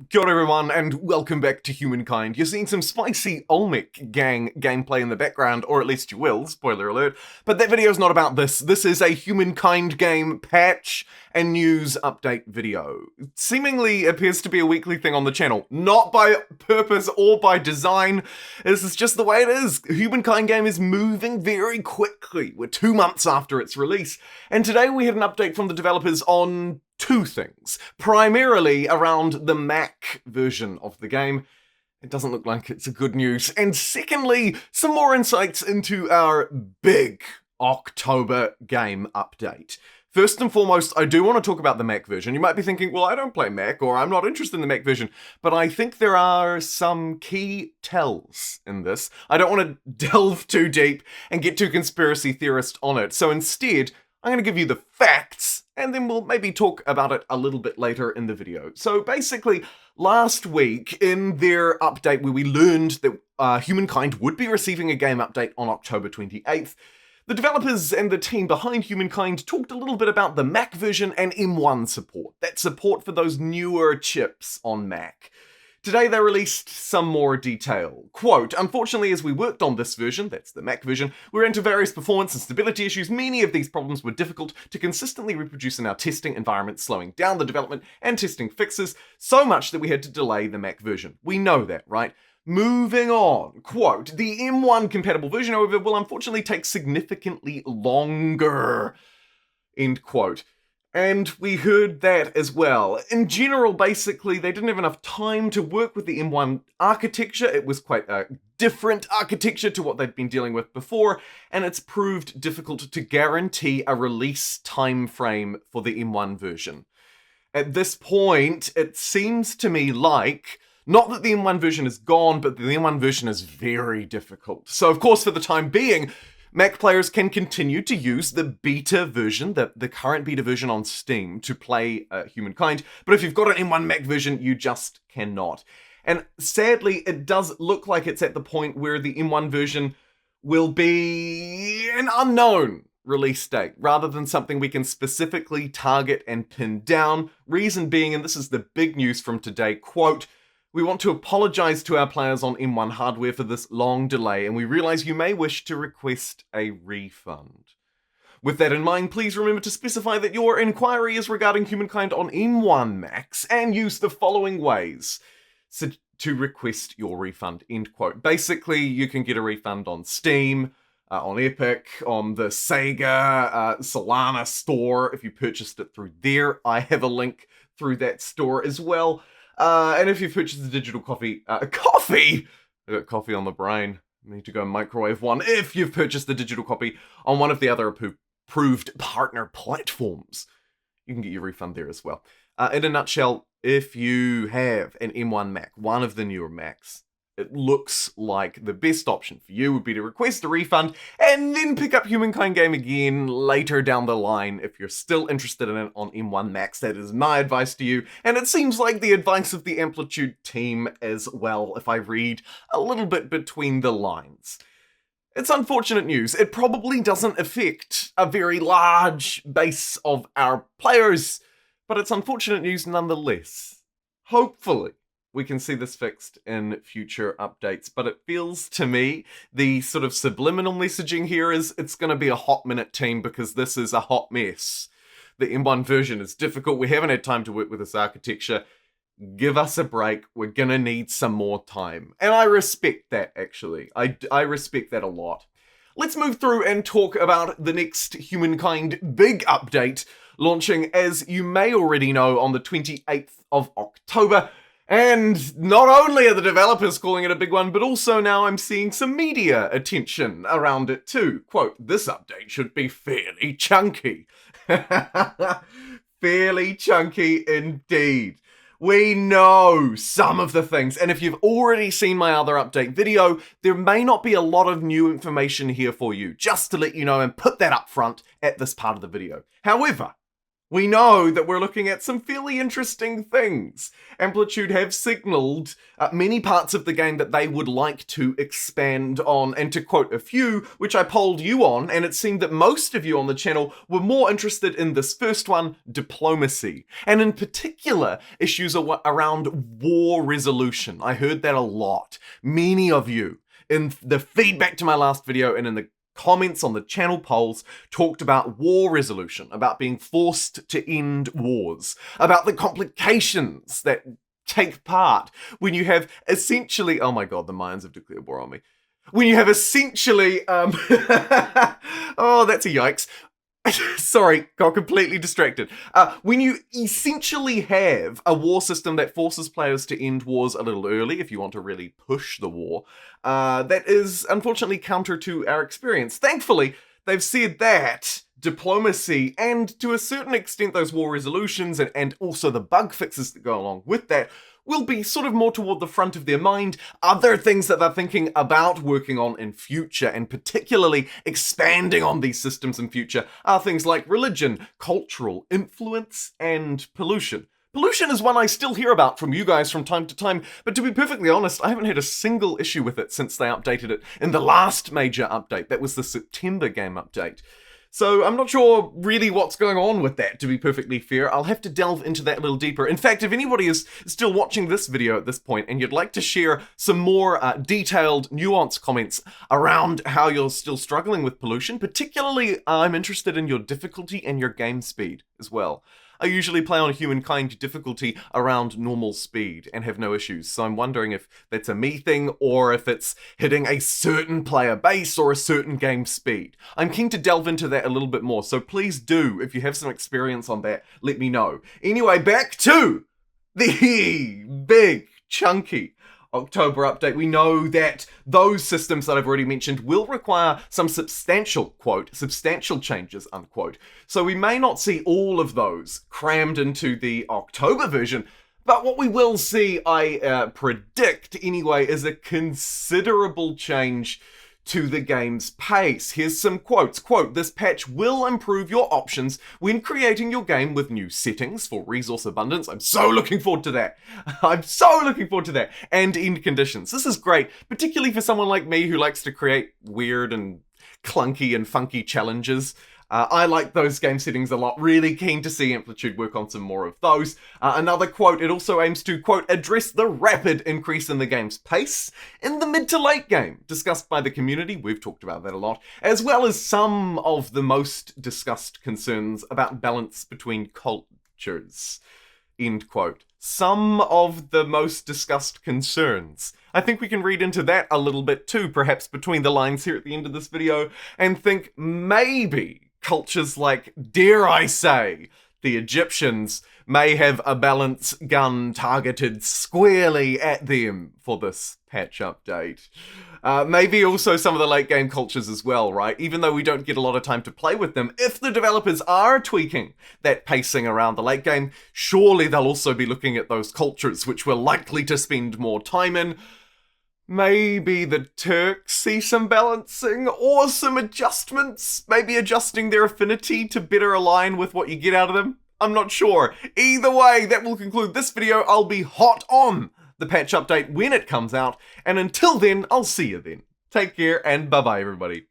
Kia ora everyone, and welcome back to Humankind. You're seeing some spicy Olmec gang gameplay in the background, or at least you will, spoiler alert. But that video's not about this. This is a Humankind game patch and news update video. It seemingly appears to be a weekly thing on the channel. Not by purpose or by design. This is just the way it is. Humankind game is moving very quickly. We're 2 months after its release. And today we had an update from the developers on two things, primarily around the Mac version of the game. It doesn't look like it's a good news. And secondly, some more insights into our big October game update. First and foremost, I do want to talk about the Mac version. You might be thinking, well, I don't play Mac, or I'm not interested in the Mac version, but I think there are some key tells in this. I don't want to delve too deep and get too conspiracy theorist on it, so instead, I'm going to give you the facts, and then we'll maybe talk about it a little bit later in the video. So basically, last week, in their update where we learned that Humankind would be receiving a game update on October 28th, the developers and the team behind Humankind talked a little bit about the Mac version and M1 support, that support for those newer chips on Mac. Today they released some more detail. Quote, unfortunately as we worked on this version, that's the Mac version, we ran into various performance and stability issues. Many of these problems were difficult to consistently reproduce in our testing environment, slowing down the development and testing fixes, so much that we had to delay the Mac version. We know that, right? Moving on, quote, the M1 compatible version, however, will unfortunately take significantly longer, end quote. And we heard that as well. In general, basically, they didn't have enough time to work with the M1 architecture. It was quite a different architecture to what they'd been dealing with before, and it's proved difficult to guarantee a release time frame for the M1 version. At this point, it seems to me like, not that the M1 version is gone, but the M1 version is very difficult. So, of course, for the time being, Mac players can continue to use the beta version, the current beta version on Steam, to play Humankind, but if you've got an M1 Mac version, you just cannot. And sadly, it does look like it's at the point where the M1 version will be an unknown release date, rather than something we can specifically target and pin down. Reason being, and this is the big news from today, quote, we want to apologize to our players on M1 hardware for this long delay, and we realize you may wish to request a refund. With that in mind, please remember to specify that your inquiry is regarding Humankind on M1 Macs, and use the following ways to request your refund, end quote. Basically, you can get a refund on Steam, on Epic, on the Sega Solana store, if you purchased it through there. I have a link through that store as well. And if you've purchased a digital coffee, coffee! I got coffee on the brain. I need to go microwave one. If you've purchased the digital copy on one of the other approved partner platforms, you can get your refund there as well. In a nutshell, if you have an M1 Mac, one of the newer Macs, it looks like the best option for you would be to request a refund and then pick up Humankind game again later down the line if you're still interested in it on M1 Max. That is my advice to you, and it seems like the advice of the Amplitude team as well, if I read a little bit between the lines. It's unfortunate news. It probably doesn't affect a very large base of our players, but it's unfortunate news nonetheless. Hopefully we can see this fixed in future updates, but it feels to me the sort of subliminal messaging here is it's going to be a hot minute team because this is a hot mess. The M1 version is difficult. We haven't had time to work with this architecture. Give us a break. We're going to need some more time. And I respect that, actually. I respect that a lot. Let's move through and talk about the next Humankind big update, launching, as you may already know, on the 28th of October. And not only are the developers calling it a big one, but also now I'm seeing some media attention around it too. Quote, this update should be fairly chunky. Fairly chunky indeed. We know some of the things, and if you've already seen my other update video, there may not be a lot of new information here for you, just to let you know and put that up front at this part of the video. However, we know that we're looking at some fairly interesting things. Amplitude have signalled many parts of the game that they would like to expand on, and to quote a few, which I polled you on, and it seemed that most of you on the channel were more interested in this first one, diplomacy, and in particular, issues around war resolution. I heard that a lot. Many of you, in the feedback to my last video and in the comments on the channel polls, talked about war resolution, about being forced to end wars, about the complications that take part when you have essentially, oh my god, the Mayans have declared war on me. When you have essentially, oh, that's a yikes. Sorry, got completely distracted. When you essentially have a war system that forces players to end wars a little early, if you want to really push the war, that is unfortunately counter to our experience. Thankfully, they've said that diplomacy, and to a certain extent those war resolutions, and also the bug fixes that go along with that, will be sort of more toward the front of their mind. Other things that they're thinking about working on in future, and particularly expanding on these systems in future, are things like religion, cultural influence, and pollution. Pollution is one I still hear about from you guys from time to time, but to be perfectly honest, I haven't had a single issue with it since they updated it in the last major update. That was the September game update. So I'm not sure really what's going on with that, to be perfectly fair. I'll have to delve into that a little deeper. In fact, if anybody is still watching this video at this point and you'd like to share some more detailed, nuanced comments around how you're still struggling with pollution, particularly I'm interested in your difficulty and your game speed as well. I usually play on a Humankind difficulty around normal speed and have no issues, so I'm wondering if that's a me thing or if it's hitting a certain player base or a certain game speed. I'm keen to delve into that a little bit more, so please do, if you have some experience on that, let me know. Anyway, back to the big, chunky October update. We know that those systems that I've already mentioned will require some substantial, quote, substantial changes, unquote. So we may not see all of those crammed into the October version, but what we will see, I predict anyway, is a considerable change to the game's pace. Here's some quotes. Quote, "This patch will improve your options when creating your game with new settings for resource abundance." I'm so looking forward to that. I'm so looking forward to that. And end conditions. This is great, particularly for someone like me who likes to create weird and clunky and funky challenges. I like those game settings a lot. Really keen to see Amplitude work on some more of those. Another quote, it also aims to, quote, "address the rapid increase in the game's pace in the mid to late game, discussed by the community," we've talked about that a lot, as well as some of the most discussed concerns about balance between cultures, end quote. Some of the most discussed concerns. I think we can read into that a little bit too, perhaps between the lines here at the end of this video, and think maybe cultures like, dare I say, the Egyptians may have a balance gun targeted squarely at them for this patch update. Maybe also some of the late game cultures as well, right? Even though we don't get a lot of time to play with them, if the developers are tweaking that pacing around the late game, surely they'll also be looking at those cultures which we're likely to spend more time in. Maybe the Turks see some balancing or some adjustments, maybe adjusting their affinity to better align with what you get out of them. I'm not sure. Either way, that will conclude this video. I'll be hot on the patch update when it comes out, and until then, I'll see you then. Take care, and bye-bye, everybody.